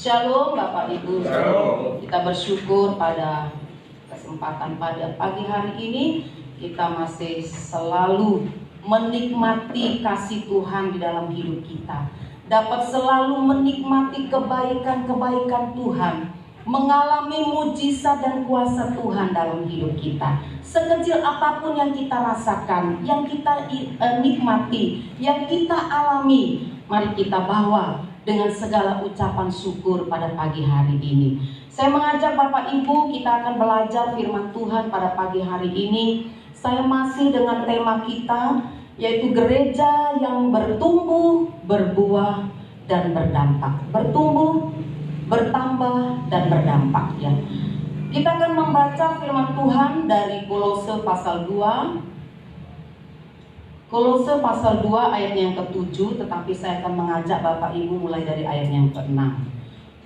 Shalom Bapak Ibu. Shalom. Kita bersyukur pada kesempatan pada pagi hari ini kita masih selalu menikmati kasih Tuhan di dalam hidup kita. Dapat selalu menikmati kebaikan-kebaikan Tuhan, mengalami mujizat dan kuasa Tuhan dalam hidup kita. Sekecil apapun yang kita rasakan, yang kita nikmati, yang kita alami, mari kita bawa dengan segala ucapan syukur pada pagi hari ini. Saya mengajak Bapak Ibu, kita akan belajar firman Tuhan pada pagi hari ini. Saya masih dengan tema kita, yaitu gereja yang bertumbuh, berbuah, dan berdampak. Bertumbuh, bertambah, dan berdampak, ya. Kita akan membaca firman Tuhan dari Kolose pasal 2. Kolose pasal 2 ayat yang ke-7, tetapi saya akan mengajak Bapak Ibu mulai dari ayat yang ke-6.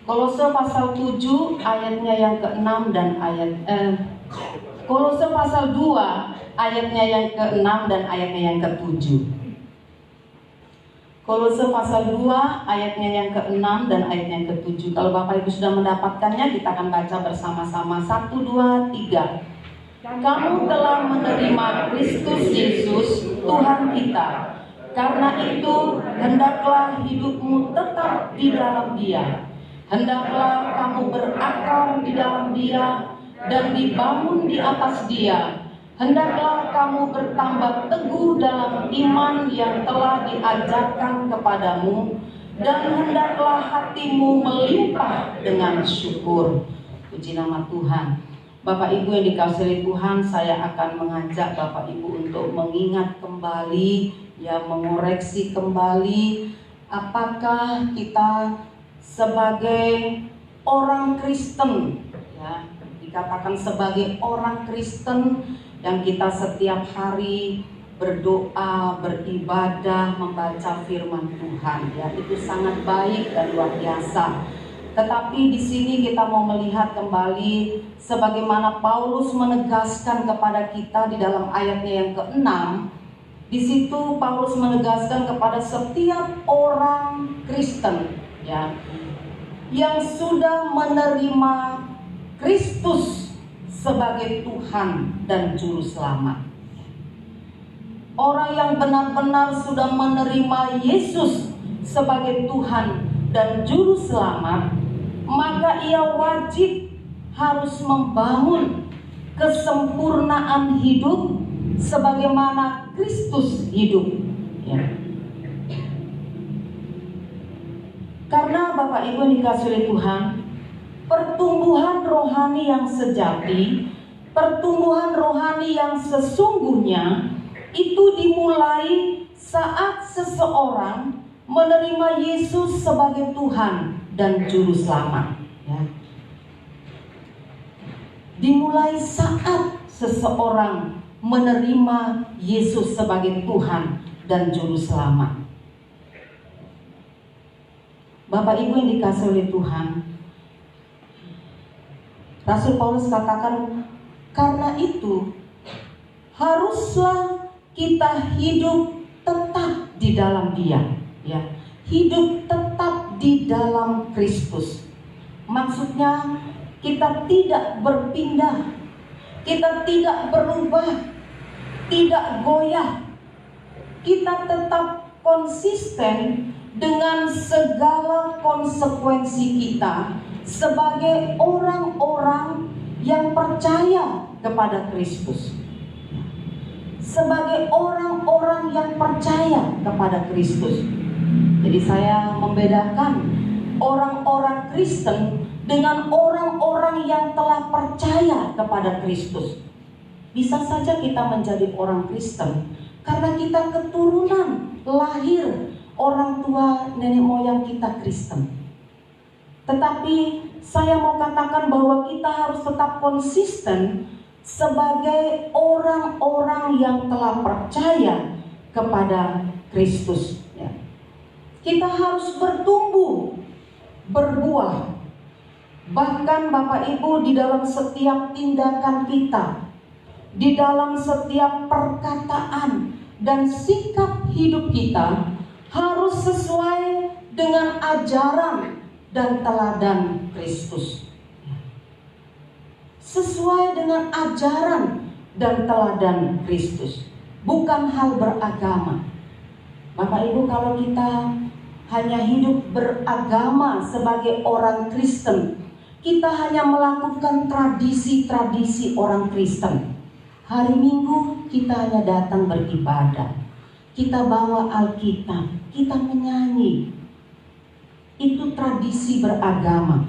Kolose pasal 7 ayatnya yang ke-6 dan Kolose pasal 2 ayatnya yang ke-6 dan ayatnya yang ke-7. Kolose pasal 2 ayatnya yang ke-6 dan ayatnya yang ke-7. Kalau Bapak Ibu sudah mendapatkannya, kita akan baca bersama-sama. 1, 2, 3. Kamu telah menerima Kristus Yesus Tuhan kita. Karena itu hendaklah hidupmu tetap di dalam Dia. Hendaklah kamu berakar di dalam Dia dan dibangun di atas Dia. Hendaklah kamu bertambah teguh dalam iman yang telah diajarkan kepadamu, dan hendaklah hatimu melimpah dengan syukur. Puji nama Tuhan. Bapak Ibu yang dikasihi Tuhan, saya akan mengajak Bapak Ibu untuk mengingat kembali, ya, mengoreksi kembali apakah kita sebagai orang Kristen, ya, dikatakan sebagai orang Kristen yang kita setiap hari berdoa, beribadah, membaca firman Tuhan, ya, itu sangat baik dan luar biasa. Tetapi di sini kita mau melihat kembali sebagaimana Paulus menegaskan kepada kita di dalam ayatnya yang ke-6. Di situ Paulus menegaskan kepada setiap orang Kristen, ya, yang sudah menerima Kristus sebagai Tuhan dan Juru Selamat. Orang yang benar-benar sudah menerima Yesus sebagai Tuhan dan Juru Selamat, maka ia wajib harus membangun kesempurnaan hidup sebagaimana Kristus hidup, ya. Karena Bapak Ibu yang dikasihi Tuhan, pertumbuhan rohani yang sejati, pertumbuhan rohani yang sesungguhnya itu dimulai saat seseorang menerima Yesus sebagai Tuhan dan Juru Selamat, ya. Dimulai saat seseorang menerima Yesus sebagai Tuhan dan Juru Selamat. Bapak Ibu yang dikasihi oleh Tuhan, Rasul Paulus katakan, karena itu haruslah kita hidup tetap di dalam Dia, ya. Hidup tetap di dalam Kristus. Maksudnya kita tidak berpindah, kita tidak berubah, tidak goyah. Kita tetap konsisten dengan segala konsekuensi kita sebagai orang-orang yang percaya kepada Kristus. Sebagai orang-orang yang percaya kepada Kristus. Jadi saya membedakan orang-orang Kristen dengan orang-orang yang telah percaya kepada Kristus. Bisa saja kita menjadi orang Kristen karena kita keturunan lahir orang tua nenek moyang kita Kristen. Tetapi saya mau katakan bahwa kita harus tetap konsisten sebagai orang-orang yang telah percaya kepada Kristus, ya. Kita harus bertumbuh, berbuah. Bahkan Bapak Ibu, di dalam setiap tindakan kita, di dalam setiap perkataan dan sikap hidup kita harus sesuai dengan ajaran dan teladan Kristus. Sesuai dengan ajaran dan teladan Kristus, bukan hal beragama. Bapak Ibu, kalau kita hanya hidup beragama sebagai orang Kristen, kita hanya melakukan tradisi-tradisi orang Kristen. Hari Minggu kita hanya datang beribadah, kita bawa Alkitab, kita menyanyi. Itu tradisi beragama,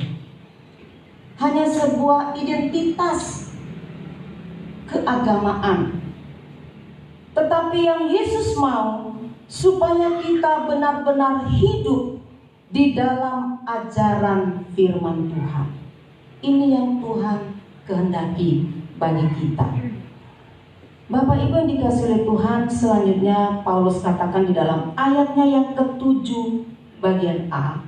hanya sebuah identitas keagamaan. Tetapi yang Yesus mau supaya kita benar-benar hidup di dalam ajaran firman Tuhan. Ini yang Tuhan kehendaki bagi kita. Bapak Ibu yang dikasihi oleh Tuhan, selanjutnya Paulus katakan di dalam ayatnya yang ke-7 bagian A,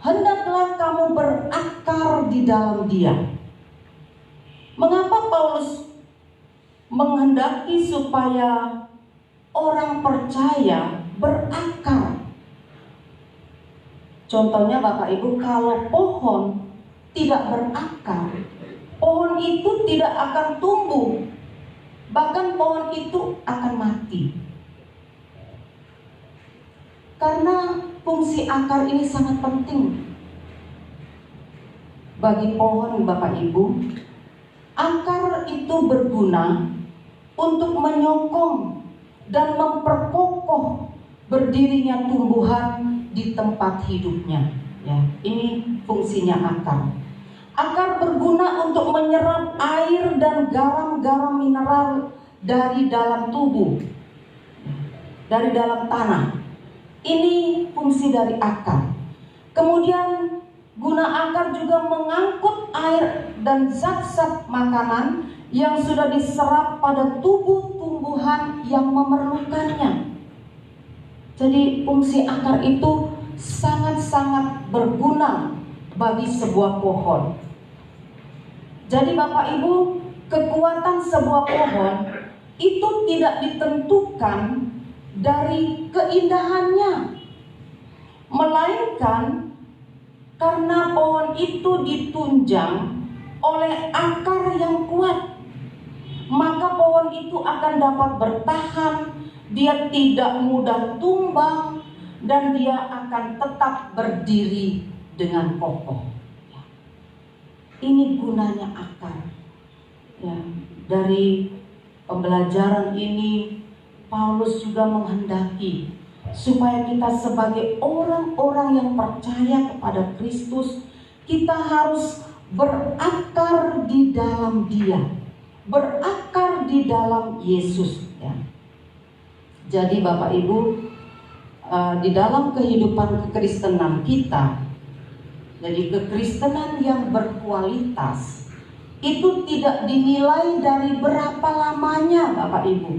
hendaklah kamu berakar di dalam Dia. Mengapa Paulus menghendaki supaya orang percaya berakar? Contohnya Bapak Ibu, kalau pohon tidak berakar, pohon itu tidak akan tumbuh, bahkan pohon itu akan mati. Karena fungsi akar ini sangat penting bagi pohon, Bapak Ibu. Akar itu berguna untuk menyokong dan memperkokoh berdirinya tumbuhan di tempat hidupnya. Ya, ini fungsinya akar. Akar berguna untuk menyerap air dan garam-garam mineral dari dalam tubuh, dari dalam tanah. Ini fungsi dari akar. Kemudian guna akar juga mengangkut air dan zat-zat makanan yang sudah diserap pada tubuh tumbuhan yang memerlukannya. Jadi fungsi akar itu sangat-sangat berguna bagi sebuah pohon. Jadi Bapak Ibu, kekuatan sebuah pohon itu tidak ditentukan dari keindahannya, melainkan karena pohon itu ditunjang oleh akar yang kuat, maka pohon itu akan dapat bertahan, dia tidak mudah tumbang, dan dia akan tetap berdiri dengan kokoh. Ini gunanya akar. Ya, dari pembelajaran ini Paulus juga menghendaki supaya kita sebagai orang-orang yang percaya kepada Kristus, kita harus berakar di dalam Dia, berakar di dalam Yesus. Ya. Jadi Bapak Ibu, di dalam kehidupan kekristenan kita, jadi kekristenan yang berkualitas itu tidak dinilai dari berapa lamanya, Bapak Ibu.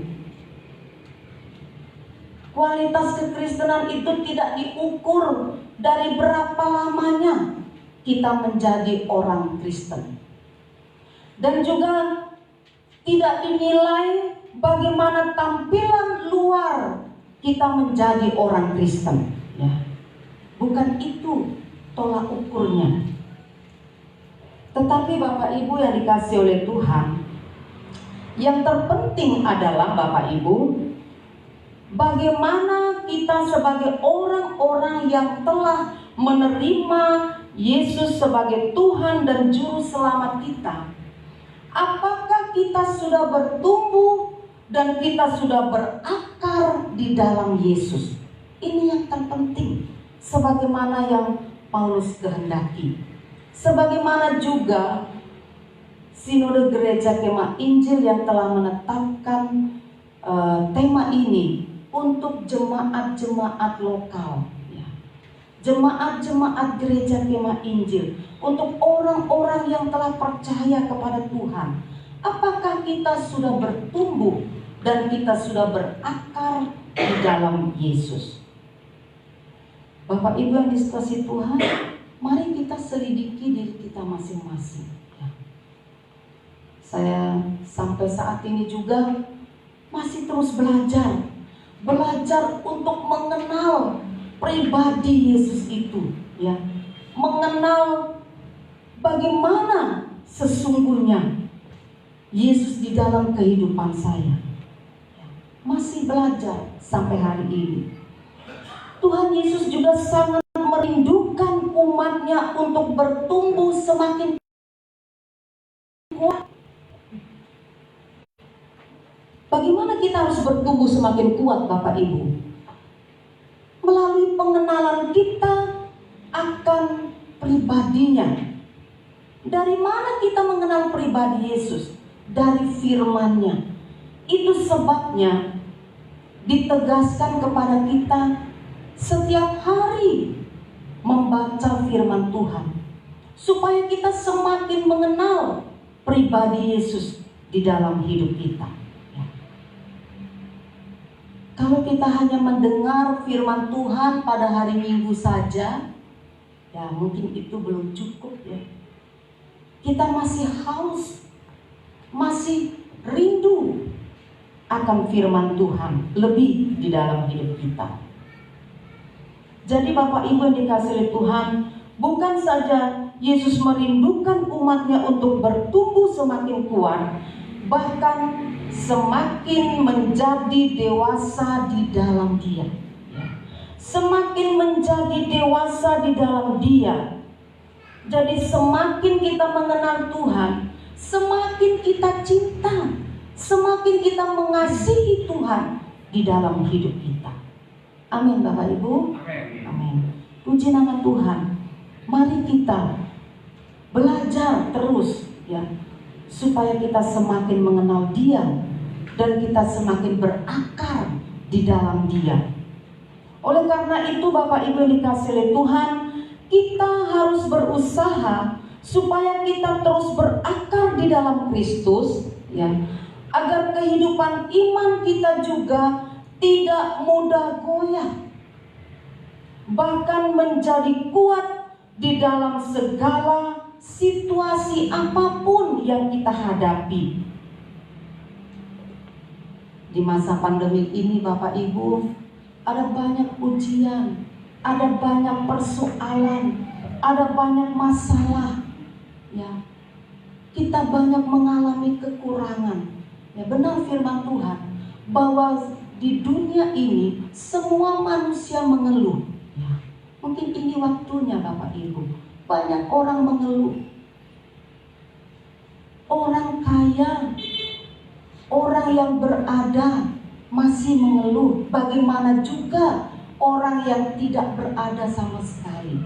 Kualitas kekristenan itu tidak diukur dari berapa lamanya kita menjadi orang Kristen. Dan juga tidak dinilai bagaimana tampilan luar kita menjadi orang Kristen. Ya. Bukan itu tolak ukurnya. Tetapi Bapak Ibu yang dikasihi oleh Tuhan, yang terpenting adalah Bapak Ibu, bagaimana kita sebagai orang-orang yang telah menerima Yesus sebagai Tuhan dan Juru Selamat kita, apakah kita sudah bertumbuh dan kita sudah berakar di dalam Yesus? Ini yang terpenting, sebagaimana yang Paulus kehendaki. Sebagaimana juga Sinode Gereja Kemah Injil yang telah menetapkan tema ini untuk jemaat-jemaat lokal, ya. Jemaat-jemaat Gereja Kemah Injil, untuk orang-orang yang telah percaya kepada Tuhan. Apakah kita sudah bertumbuh dan kita sudah berakar di dalam Yesus? Bapak Ibu yang dikasihi Tuhan, mari kita selidiki diri kita masing-masing. Ya. Saya sampai saat ini juga masih terus belajar untuk mengenal pribadi Yesus itu, ya, mengenal bagaimana sesungguhnya Yesus di dalam kehidupan saya. Masih belajar sampai hari ini. Tuhan Yesus juga sangat merindukan umatnya untuk bertumbuh semakin kuat. Bagaimana kita harus bertumbuh semakin kuat, Bapak Ibu? Melalui pengenalan kita akan pribadinya. Dari mana kita mengenal pribadi Yesus? Dari firman-Nya. Itu sebabnya ditegaskan kepada kita setiap hari membaca firman Tuhan, supaya kita semakin mengenal pribadi Yesus di dalam hidup kita. Kalau kita hanya mendengar firman Tuhan pada hari Minggu saja, ya mungkin itu belum cukup, ya. Kita masih haus, masih rindu akan firman Tuhan lebih di dalam hidup kita. Jadi Bapak Ibu yang dikasihi oleh Tuhan, bukan saja Yesus merindukan umatnya untuk bertumbuh semakin kuat, bahkan semakin menjadi dewasa di dalam Dia. Semakin menjadi dewasa di dalam Dia. Jadi semakin kita mengenal Tuhan, semakin kita cinta, semakin kita mengasihi Tuhan di dalam hidup kita. Amin Bapak Ibu. Amin. Puji nama Tuhan. Mari kita belajar terus, ya, supaya kita semakin mengenal Dia dan kita semakin berakar di dalam Dia. Oleh karena itu Bapak Ibu yang dikasihi oleh Tuhan, kita harus berusaha supaya kita terus berakar di dalam Kristus, ya, agar kehidupan iman kita juga tidak mudah goyah, bahkan menjadi kuat di dalam segala situasi apapun yang kita hadapi. Di masa pandemi ini Bapak Ibu, ada banyak ujian, ada banyak persoalan, ada banyak masalah, ya. Kita banyak mengalami kekurangan. Ya, benar firman Tuhan bahwa di dunia ini semua manusia mengeluh. Ya, mungkin ini waktunya Bapak Ibu. Banyak orang mengeluh. Orang kaya, orang yang berada masih mengeluh. Bagaimana juga orang yang tidak berada sama sekali.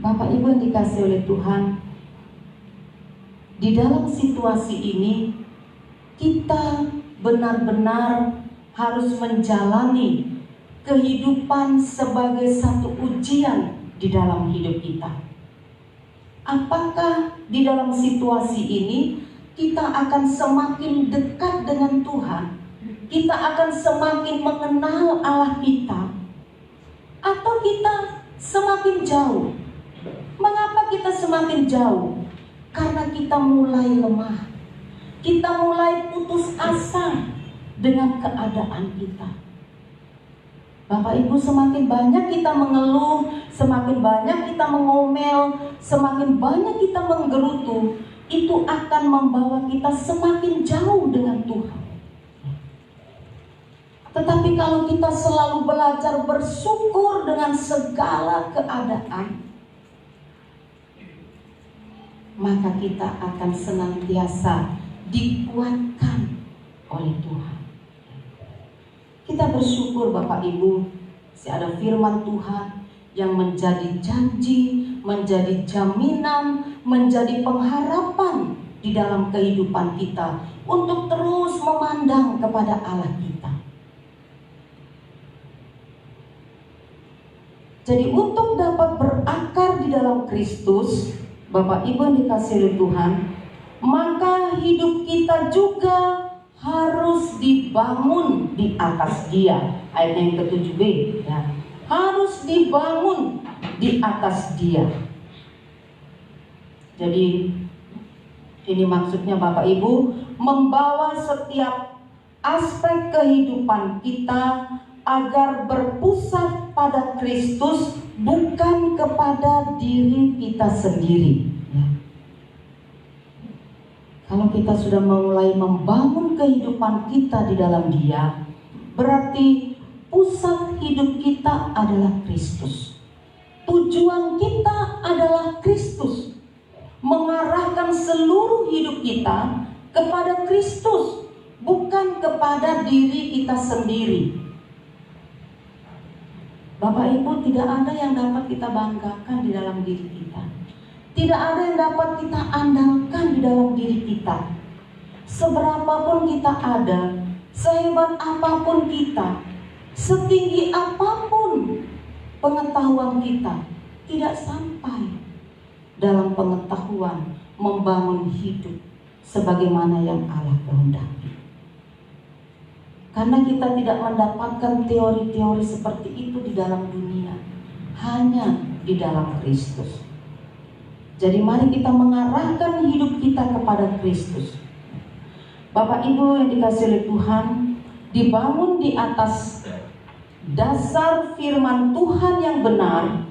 Bapak Ibu yang dikasihi oleh Tuhan, di dalam situasi ini kita benar-benar harus menjalani kehidupan sebagai satu ujian di dalam hidup kita. Apakah di dalam situasi ini kita akan semakin dekat dengan Tuhan? Kita akan semakin mengenal Allah kita? Atau kita semakin jauh? Mengapa kita semakin jauh? Karena kita mulai lemah. Kita mulai putus asa dengan keadaan kita. Bapak Ibu, semakin banyak kita mengeluh, semakin banyak kita mengomel, semakin banyak kita menggerutu, itu akan membawa kita semakin jauh dengan Tuhan. Tetapi kalau kita selalu belajar bersyukur dengan segala keadaan, maka kita akan senantiasa dikuatkan oleh Tuhan. Kita bersyukur Bapak Ibu, masih ada firman Tuhan yang menjadi janji, menjadi jaminan, menjadi pengharapan di dalam kehidupan kita untuk terus memandang kepada Allah kita. Jadi untuk dapat berakar di dalam Kristus, Bapak Ibu yang dikasihi oleh Tuhan, maka hidup kita juga harus dibangun di atas Dia. Ayat yang ke-7b, ya. Harus dibangun di atas Dia. Jadi ini maksudnya Bapak Ibu, membawa setiap aspek kehidupan kita agar berpusat pada Kristus, bukan kepada diri kita sendiri. Kalau kita sudah mulai membangun kehidupan kita di dalam Dia, berarti pusat hidup kita adalah Kristus. Tujuan kita adalah Kristus. Mengarahkan seluruh hidup kita kepada Kristus, bukan kepada diri kita sendiri. Bapak Ibu, tidak ada yang dapat kita banggakan di dalam diri kita. Tidak ada yang dapat kita andalkan di dalam diri kita. Seberapapun kita ada, sehebat apapun kita, setinggi apapun pengetahuan kita, tidak sampai dalam pengetahuan membangun hidup sebagaimana yang Allah kehendaki. Karena kita tidak mendapatkan teori-teori seperti itu di dalam dunia, hanya di dalam Kristus. Jadi mari kita mengarahkan hidup kita kepada Kristus. Bapak Ibu yang dikasihi oleh Tuhan, dibangun di atas dasar firman Tuhan yang benar.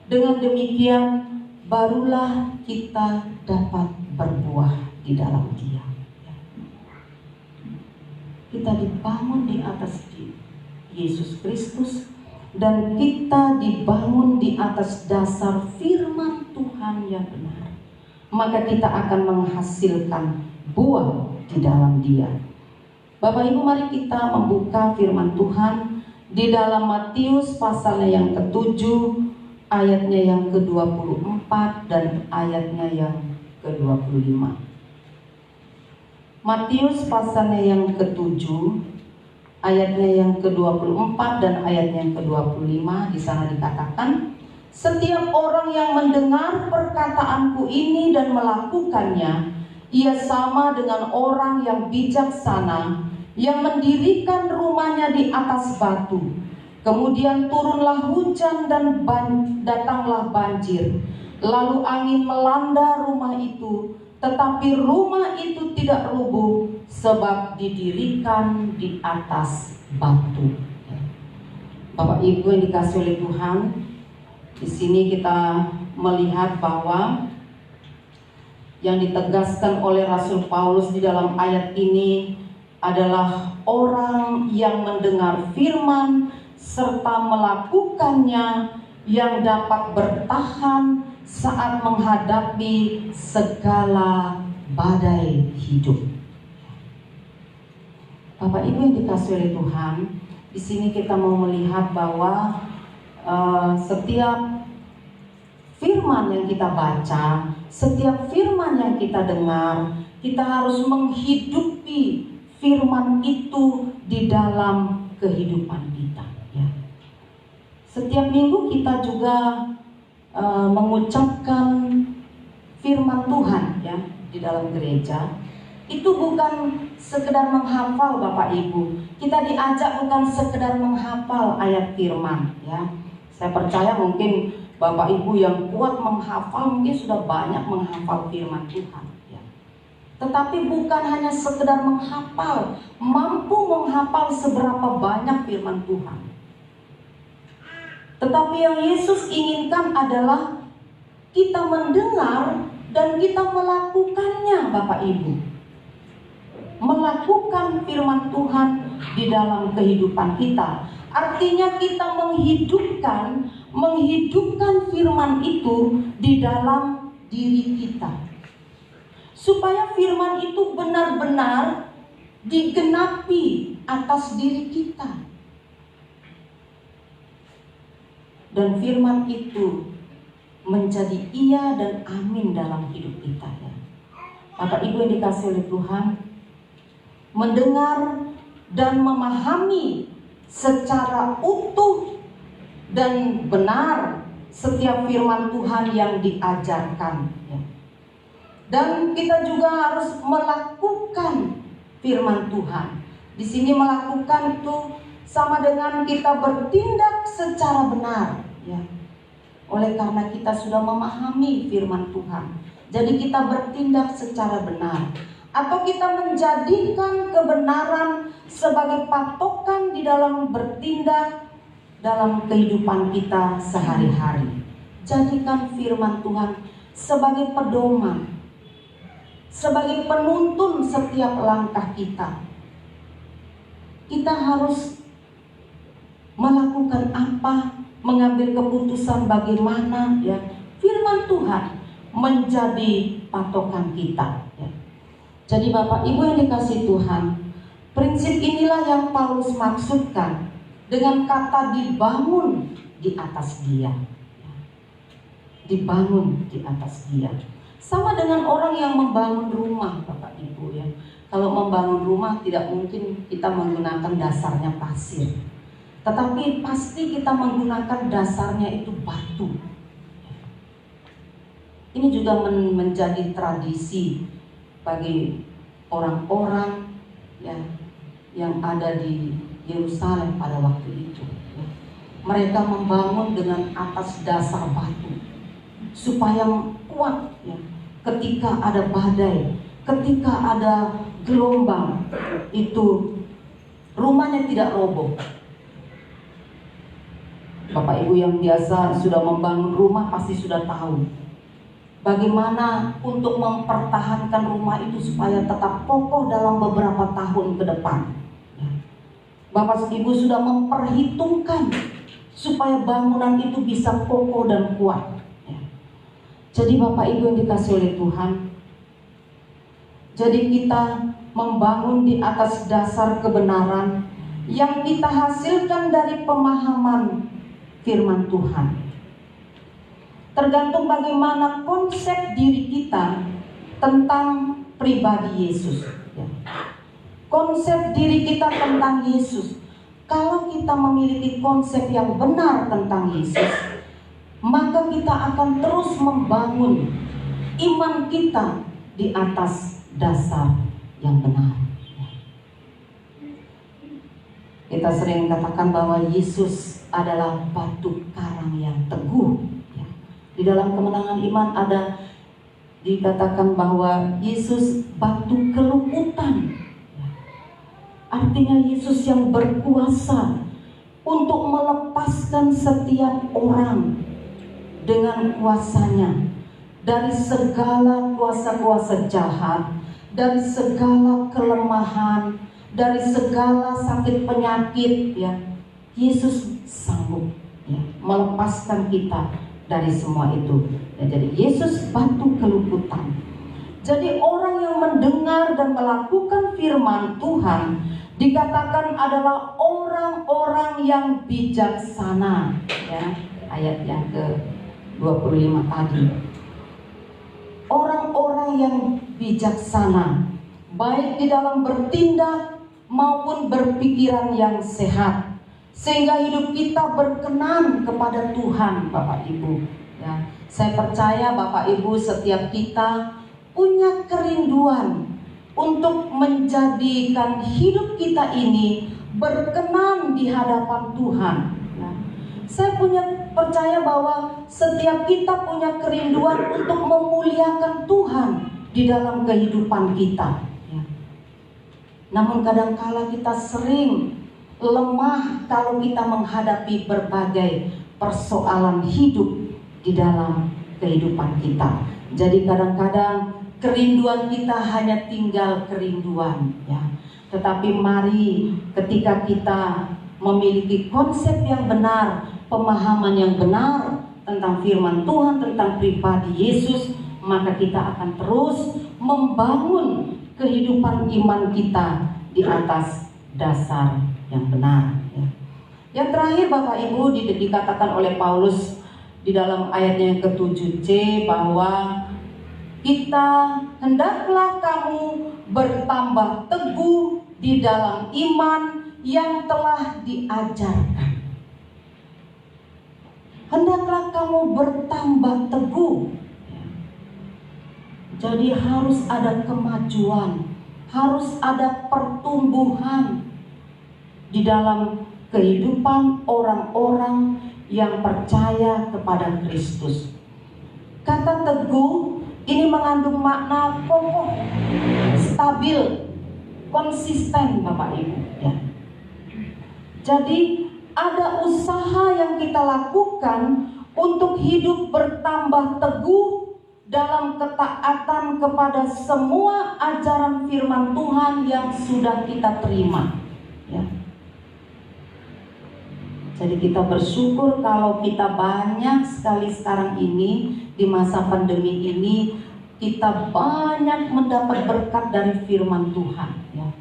Dengan demikian barulah kita dapat berbuah di dalam Dia. Kita dibangun di atas Yesus Kristus, dan kita dibangun di atas dasar firman Tuhan yang benar. Maka kita akan menghasilkan buah di dalam Dia. Bapak Ibu, mari kita membuka firman Tuhan di dalam Matius pasalnya yang ke-7, ayatnya yang ke-24 dan ayatnya yang ke-25. Matius pasalnya yang ke-7, ayatnya yang ke-24 dan ayatnya yang ke-25. Di sana dikatakan, setiap orang yang mendengar perkataanku ini dan melakukannya, ia sama dengan orang yang bijaksana yang mendirikan rumahnya di atas batu. Kemudian turunlah hujan dan datanglah banjir. Lalu angin melanda rumah itu, tetapi rumah itu tidak rubuh sebab didirikan di atas batu. Bapak Ibu yang dikasihi oleh Tuhan, di sini kita melihat bahwa yang ditegaskan oleh Rasul Paulus di dalam ayat ini adalah orang yang mendengar firman serta melakukannya yang dapat bertahan saat menghadapi segala badai hidup. Bapak Ibu yang dikasihi oleh Tuhan, di sini kita mau melihat bahwa setiap firman yang kita baca, setiap firman yang kita dengar, kita harus menghidupi firman itu di dalam kehidupan kita. Ya. Setiap minggu kita juga mengucapkan firman Tuhan ya di dalam gereja. Itu bukan sekedar menghafal Bapak Ibu. Kita diajak bukan sekedar menghafal ayat firman ya. Saya percaya mungkin Bapak Ibu yang kuat menghafal mungkin sudah banyak menghafal firman Tuhan ya. Tetapi bukan hanya sekedar menghafal, mampu menghafal seberapa banyak firman Tuhan. Tetapi yang Yesus inginkan adalah kita mendengar dan kita melakukannya Bapak Ibu. Melakukan firman Tuhan di dalam kehidupan kita. Artinya kita menghidupkan firman itu di dalam diri kita. Supaya firman itu benar-benar digenapi atas diri kita. Dan firman itu menjadi iya dan amin dalam hidup kita ya. Bapak Ibu yang dikasihi oleh Tuhan, mendengar dan memahami secara utuh dan benar setiap firman Tuhan yang diajarkan ya. Dan kita juga harus melakukan firman Tuhan. Di sini melakukan itu sama dengan kita bertindak secara benar ya. Oleh karena kita sudah memahami firman Tuhan, jadi kita bertindak secara benar. Atau kita menjadikan kebenaran sebagai patokan di dalam bertindak dalam kehidupan kita sehari-hari. Jadikan firman Tuhan sebagai pedoman, sebagai penuntun setiap langkah kita. Kita harus melakukan apa, mengambil keputusan bagaimana, ya. Firman Tuhan menjadi patokan kita, ya. Jadi Bapak Ibu yang dikasihi Tuhan, prinsip inilah yang Paulus maksudkan dengan kata dibangun di atas Dia. Dibangun di atas Dia. Sama dengan orang yang membangun rumah, Bapak Ibu, ya. Kalau membangun rumah tidak mungkin kita menggunakan dasarnya pasir, tetapi pasti kita menggunakan dasarnya itu batu. Ini juga menjadi tradisi bagi orang-orang, ya, yang ada di Yerusalem pada waktu itu, ya. Mereka membangun dengan atas dasar batu supaya kuat, ya. Ketika ada badai, ketika ada gelombang, itu rumahnya tidak roboh. Bapak Ibu yang biasa sudah membangun rumah pasti sudah tahu bagaimana untuk mempertahankan rumah itu supaya tetap kokoh dalam beberapa tahun ke depan. Bapak Ibu sudah memperhitungkan supaya bangunan itu bisa kokoh dan kuat. Jadi Bapak Ibu yang dikasihi oleh Tuhan, jadi kita membangun di atas dasar kebenaran yang kita hasilkan dari pemahaman firman Tuhan. Tergantung bagaimana konsep diri kita tentang pribadi Yesus, ya. Konsep diri kita tentang Yesus. Kalau kita memiliki konsep yang benar tentang Yesus, maka kita akan terus membangun iman kita di atas dasar yang benar. Kita sering katakan bahwa Yesus adalah batu karang yang teguh. Di dalam kemenangan iman ada dikatakan bahwa Yesus batu keluputan. Artinya Yesus yang berkuasa untuk melepaskan setiap orang dengan kuasanya dari segala kuasa-kuasa jahat, dari segala kelemahan, dari segala sakit penyakit, ya. Yesus sanggup, ya, melepaskan kita dari semua itu, ya. Jadi Yesus batu keluputan. Jadi orang yang mendengar dan melakukan firman Tuhan dikatakan adalah orang-orang yang bijaksana, ya. Ayat yang ke-25 tadi. Orang-orang yang bijaksana, baik di dalam bertindak maupun berpikiran yang sehat, sehingga hidup kita berkenan kepada Tuhan, Bapak Ibu, ya. Saya percaya Bapak Ibu setiap kita punya kerinduan untuk menjadikan hidup kita ini berkenan di hadapan Tuhan, ya. Saya percaya bahwa setiap kita punya kerinduan untuk memuliakan Tuhan di dalam kehidupan kita, ya. Namun kadangkala kita sering lemah kalau kita menghadapi berbagai persoalan hidup di dalam kehidupan kita. Jadi kadang-kadang kerinduan kita hanya tinggal kerinduan, ya. Tetapi mari ketika kita memiliki konsep yang benar, pemahaman yang benar tentang firman Tuhan, tentang pribadi Yesus, maka kita akan terus membangun kehidupan iman kita di atas dasar yang benar, ya. Yang terakhir Bapak Ibu dikatakan oleh Paulus di dalam ayatnya yang ke-7c bahwa kita hendaklah kamu bertambah teguh di dalam iman yang telah diajarkan. Hendaklah kamu bertambah teguh. Jadi harus ada kemajuan, harus ada pertumbuhan di dalam kehidupan orang-orang yang percaya kepada Kristus. Kata teguh Ini mengandung makna kokoh, stabil, konsisten Bapak Ibu ya. Jadi ada usaha yang kita lakukan untuk hidup bertambah teguh dalam ketaatan kepada semua ajaran firman Tuhan yang sudah kita terima ya. Jadi kita bersyukur kalau kita banyak sekali sekarang ini di masa pandemi ini kita banyak mendapat berkat dari firman Tuhan ya.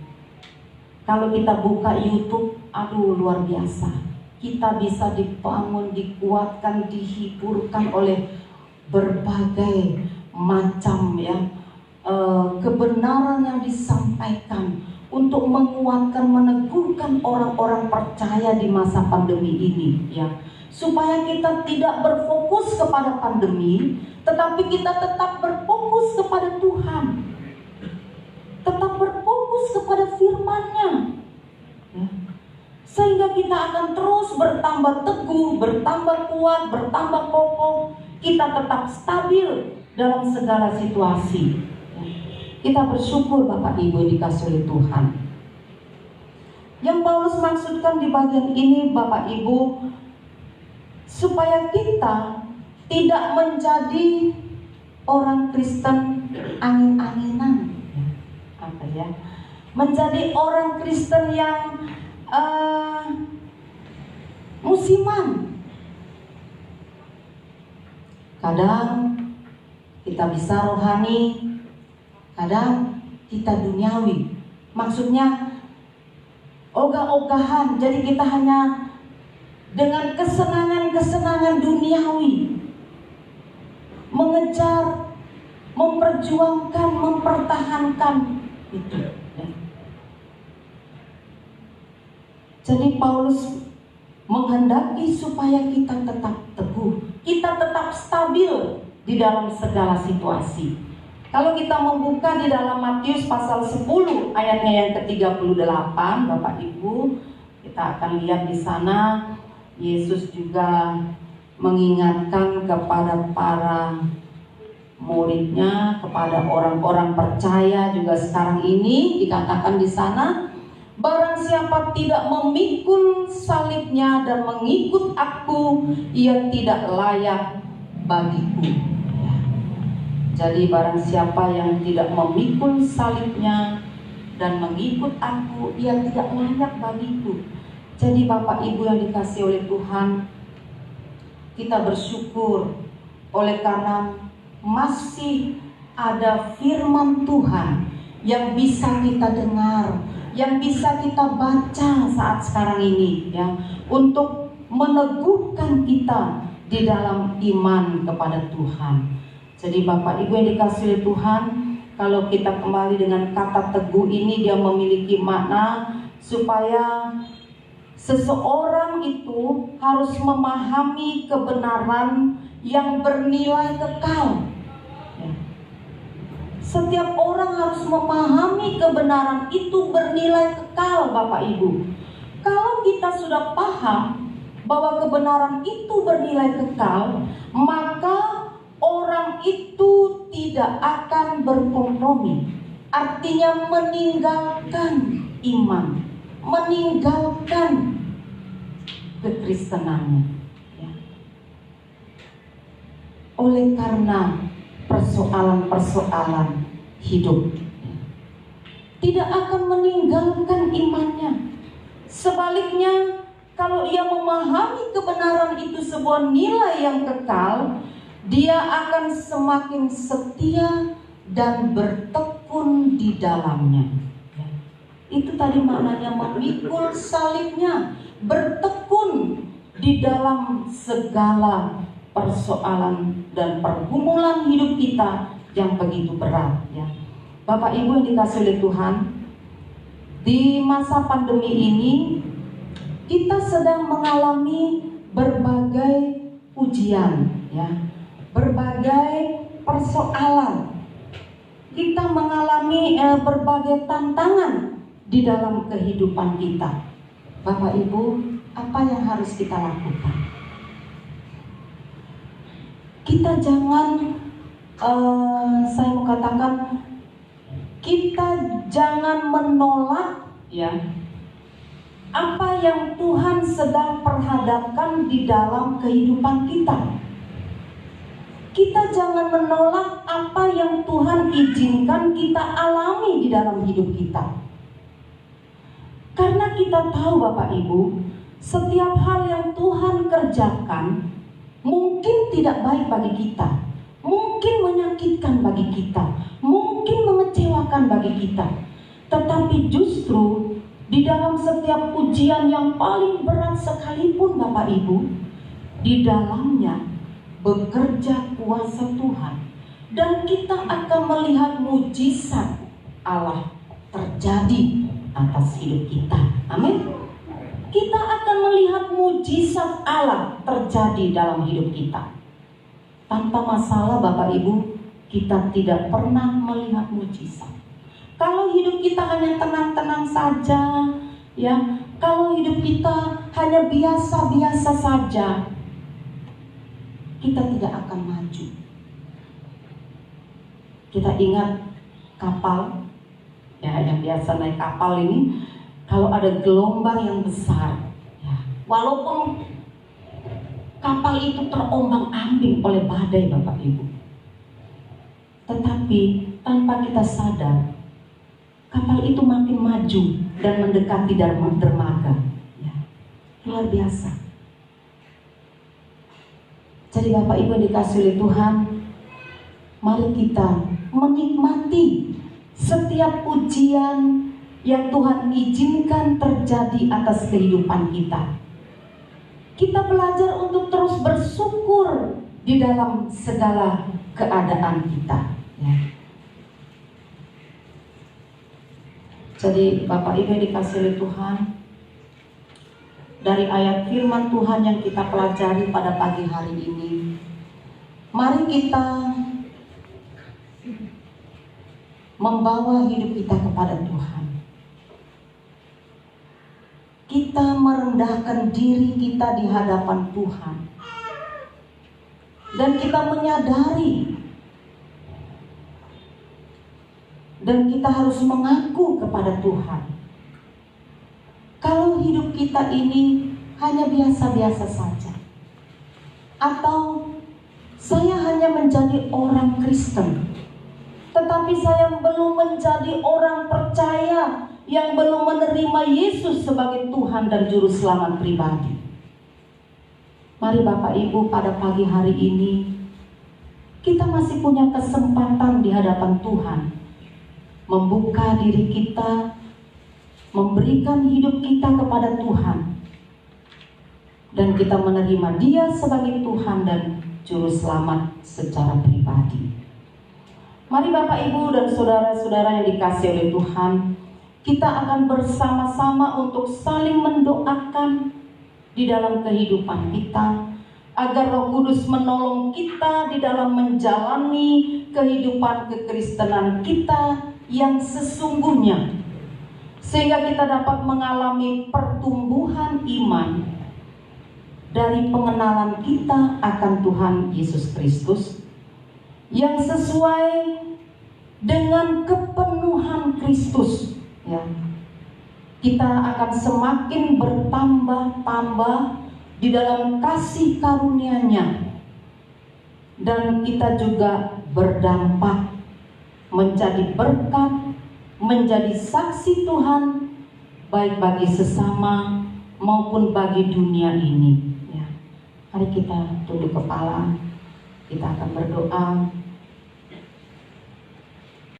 Kalau kita buka YouTube, aduh luar biasa. Kita bisa dibangun, dikuatkan, dihiburkan oleh berbagai macam ya kebenaran yang disampaikan untuk menguatkan, meneguhkan orang-orang percaya di masa pandemi ini ya. Supaya kita tidak berfokus kepada pandemi, tetapi kita tetap berfokus kepada Tuhan, tetap berfokus kepada firman-Nya ya. Sehingga kita akan terus bertambah teguh, bertambah kuat, bertambah kokoh. Kita tetap stabil dalam segala situasi. Kita bersyukur Bapak Ibu yang dikasihi oleh Tuhan. Yang Paulus maksudkan di bagian ini Bapak Ibu, supaya kita tidak menjadi orang Kristen angin-anginan. Apa ya? Menjadi orang Kristen yang musiman. Kadang kita bisa rohani, kadang kita duniawi. Maksudnya ogah-ogahan. Jadi kita hanya dengan kesenangan-kesenangan duniawi mengejar, memperjuangkan, mempertahankan itu. Jadi Paulus menghendaki supaya kita tetap teguh, kita tetap stabil di dalam segala situasi. Kalau kita membuka di dalam Matius pasal 10 ayatnya yang ke-38, Bapak Ibu, kita akan lihat di sana Yesus juga mengingatkan kepada para muridnya, kepada orang-orang percaya juga sekarang ini dikatakan di sana, barang siapa tidak memikul salibnya dan mengikut aku, ia tidak layak bagiku. Jadi barang siapa yang tidak memikul salibnya dan mengikut aku, ia tidak layak bagiku. Jadi Bapak Ibu yang dikasihi oleh Tuhan, kita bersyukur oleh karena masih ada firman Tuhan yang bisa kita dengar, yang bisa kita baca saat sekarang ini ya, untuk meneguhkan kita di dalam iman kepada Tuhan. Jadi Bapak Ibu yang dikasihi oleh Tuhan, kalau kita kembali dengan kata teguh ini, dia memiliki makna supaya seseorang itu harus memahami kebenaran yang bernilai kekal. Setiap orang harus memahami kebenaran itu bernilai kekal, Bapak Ibu. Kalau kita sudah paham bahwa kebenaran itu bernilai kekal, maka orang itu tidak akan berkompromi. Artinya meninggalkan iman, meninggalkan kekristenannya ya. Oleh karena persoalan-persoalan hidup, tidak akan meninggalkan imannya. Sebaliknya, kalau ia memahami kebenaran itu sebuah nilai yang kekal, dia akan semakin setia dan bertekun di dalamnya. Itu tadi maknanya memikul salibnya, bertekun di dalam segala persoalan dan pergumulan hidup kita yang begitu berat ya. Bapak Ibu yang dikasihi oleh Tuhan, di masa pandemi ini kita sedang mengalami berbagai ujian ya, berbagai persoalan. Kita mengalami berbagai tantangan di dalam kehidupan kita. Bapak Ibu, apa yang harus kita lakukan? Kita jangan saya mau katakan, kita jangan menolak ya apa yang Tuhan sedang perhadapkan di dalam kehidupan kita. Kita jangan menolak apa yang Tuhan izinkan kita alami di dalam hidup kita. Karena kita tahu Bapak Ibu, setiap hal yang Tuhan kerjakan mungkin tidak baik bagi kita, mungkin menyakitkan bagi kita, mungkin mengecewakan bagi kita. Tetapi justru di dalam setiap ujian yang paling berat sekalipun Bapak Ibu, di dalamnya bekerja kuasa Tuhan, dan kita akan melihat mujizat Allah terjadi atas hidup kita. Amin. Kita akan melihat mujizat Allah terjadi dalam hidup kita. Tanpa masalah Bapak Ibu, kita tidak pernah melihat mujizat. Kalau hidup kita hanya tenang-tenang saja, ya, kalau hidup kita hanya biasa-biasa saja, kita tidak akan maju. Kita ingat kapal, ya, yang biasa naik kapal ini, kalau ada gelombang yang besar, ya, walaupun kapal itu terombang-ambing oleh badai Bapak Ibu, tetapi tanpa kita sadar, kapal itu makin maju dan mendekati dermaga. Ya, luar biasa. Jadi Bapak Ibu yang dikasihi oleh Tuhan, mari kita menikmati setiap ujian yang Tuhan izinkan terjadi atas kehidupan kita. Kita belajar untuk terus bersyukur di dalam segala keadaan kita. Ya. Jadi Bapak Ibu yang dikasihi oleh Tuhan, dari ayat firman Tuhan yang kita pelajari pada pagi hari ini, mari kita membawa hidup kita kepada Tuhan. Kita merendahkan diri kita di hadapan Tuhan, dan kita menyadari, dan kita harus mengaku kepada Tuhan, kalau hidup kita ini hanya biasa-biasa saja, atau saya hanya menjadi orang Kristen, tetapi saya belum menjadi orang percaya yang belum menerima Yesus sebagai Tuhan dan Juru Selamat pribadi. Mari Bapak Ibu, pada pagi hari ini kita masih punya kesempatan di hadapan Tuhan, membuka diri kita, memberikan hidup kita kepada Tuhan, dan kita menerima Dia sebagai Tuhan dan Juru Selamat secara pribadi. Mari Bapak Ibu dan saudara-saudara yang dikasihi oleh Tuhan, kita akan bersama-sama untuk saling mendoakan di dalam kehidupan kita, agar Roh Kudus menolong kita di dalam menjalani kehidupan kekristenan kita yang sesungguhnya, sehingga kita dapat mengalami pertumbuhan iman dari pengenalan kita akan Tuhan Yesus Kristus yang sesuai dengan kepenuhan Kristus. Ya, kita akan semakin bertambah-tambah di dalam kasih karunia-Nya, dan kita juga berdampak menjadi berkat, menjadi saksi Tuhan, baik bagi sesama maupun bagi dunia ini. Ya. Mari kita tunduk kepala, kita akan berdoa.